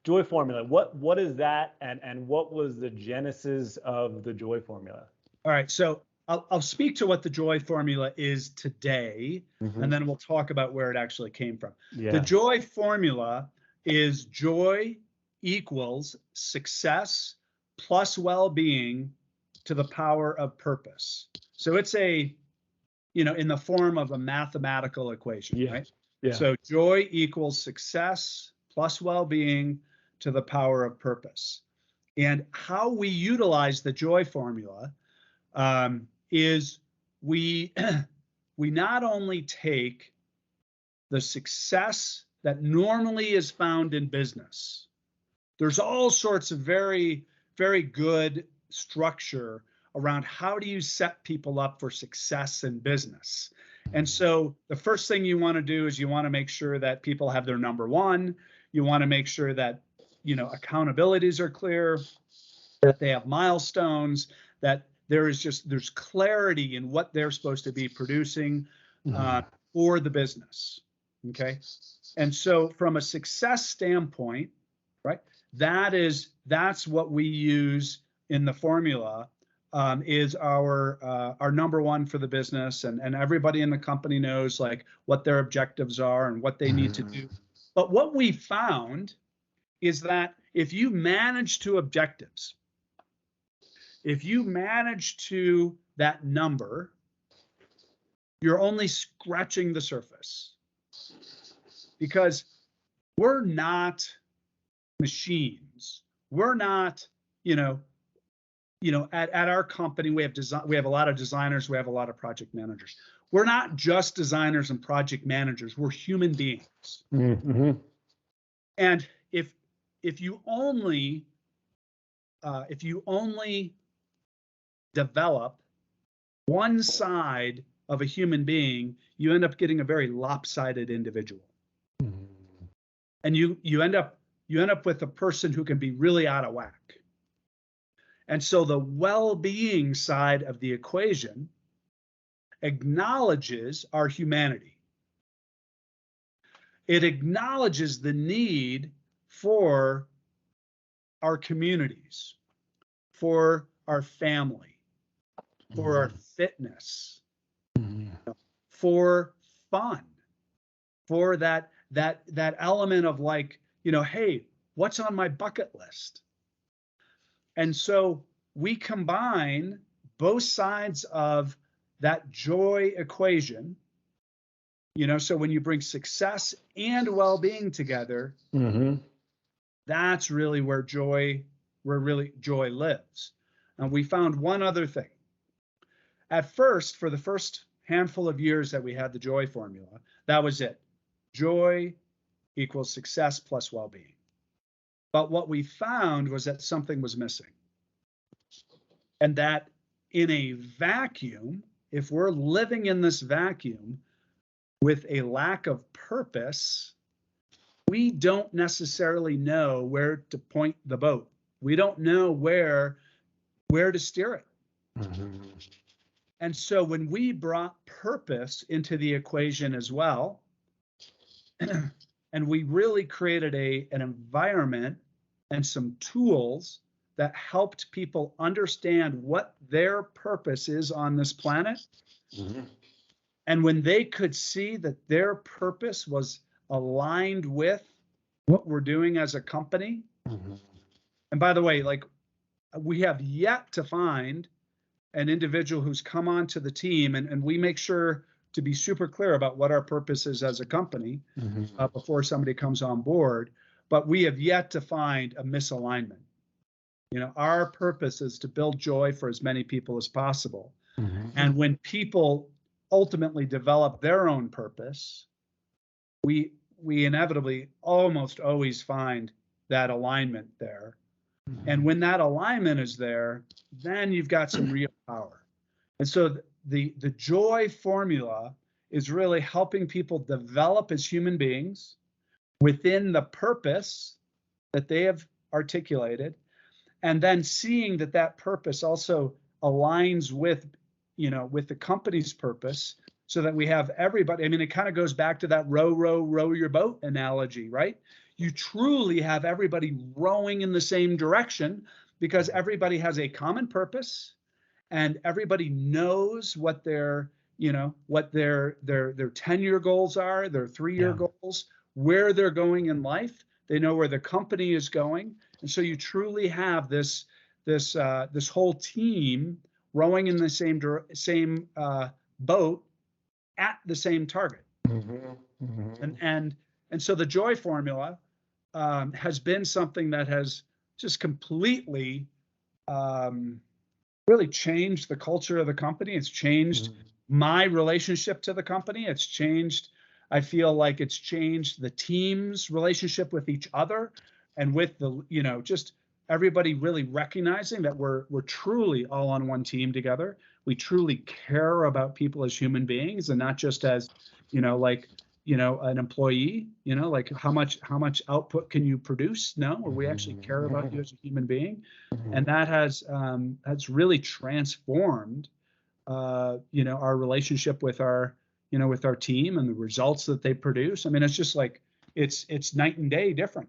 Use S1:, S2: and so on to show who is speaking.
S1: Joy formula. What is that, and what was the genesis of the Joy formula?
S2: All right, so I'll speak to what the Joy formula is today, and then we'll talk about where it actually came from.
S1: Yeah.
S2: The Joy formula is joy equals success plus well-being to the power of purpose. So it's in the form of a mathematical equation, right?
S1: Yeah.
S2: So joy equals success plus well-being to the power of purpose. And how we utilize the Joy formula is we not only take the success that normally is found in business. There's all sorts of very, very good structure around how do you set people up for success in business. And so the first thing you want to do is you want to make sure that people have their number one. You want to make sure that, accountabilities are clear, that they have milestones, that there's clarity in what they're supposed to be producing for the business. Okay. And so from a success standpoint, right, that's what we use in the formula, is our number one for the business, and everybody in the company knows like what their objectives are and what they need to do. But what we found is that if you manage to objectives, if you manage to that number, you're only scratching the surface, because we're not machines. We're not, at our company, we have a lot of designers, we have a lot of project managers. We're not just designers and project managers, we're human beings. And if you only develop one side of a human being, you end up getting a very lopsided individual. And you end up with a person who can be really out of whack. And so the well-being side of the equation acknowledges our humanity. It acknowledges the need for our communities, for our family, for our fitness, for fun, for that element of like, hey, what's on my bucket list? And so we combine both sides of that joy equation, so when you bring success and well-being together, that's really where joy lives. And we found one other thing. At first, for the first handful of years that we had the Joy formula, that was it. Joy equals success plus well-being. But what we found was that something was missing. And that in a vacuum, if we're living in this vacuum with a lack of purpose, we don't necessarily know where to point the boat. We don't know where to steer it. And so when we brought purpose into the equation as well, and we really created an environment and some tools that helped people understand what their purpose is on this planet. And when they could see that their purpose was aligned with what we're doing as a company. And by the way, like, we have yet to find an individual who's come onto the team, and we make sure to be super clear about what our purpose is as a company before somebody comes on board. But we have yet to find a misalignment. Our purpose is to build joy for as many people as possible. And when people ultimately develop their own purpose, we inevitably almost always find that alignment there. And when that alignment is there, then you've got some real power. And so the joy formula is really helping people develop as human beings within the purpose that they have articulated, and then seeing that purpose also aligns with the company's purpose, so that we have everybody. I mean, it kind of goes back to that row your boat analogy, right? you truly have everybody rowing in the same direction because everybody has a common purpose and everybody knows what their, what their 10-year goals are, their 3-year goals, where they're going in life. They know where the company is going. And so you truly have this whole team rowing in the same boat at the same target. And so the joy formula has been something that has just completely really changed the culture of the company. It's changed my relationship to the company. It's changed, I feel like it's changed the team's relationship with each other and with the, just everybody really recognizing that we're truly all on one team together. We truly care about people as human beings and not just as, an employee, like how much output can you produce? No, we actually care about you as a human being. And that has really transformed, our relationship with our team and the results that they produce. I mean, it's just like, it's night and day different.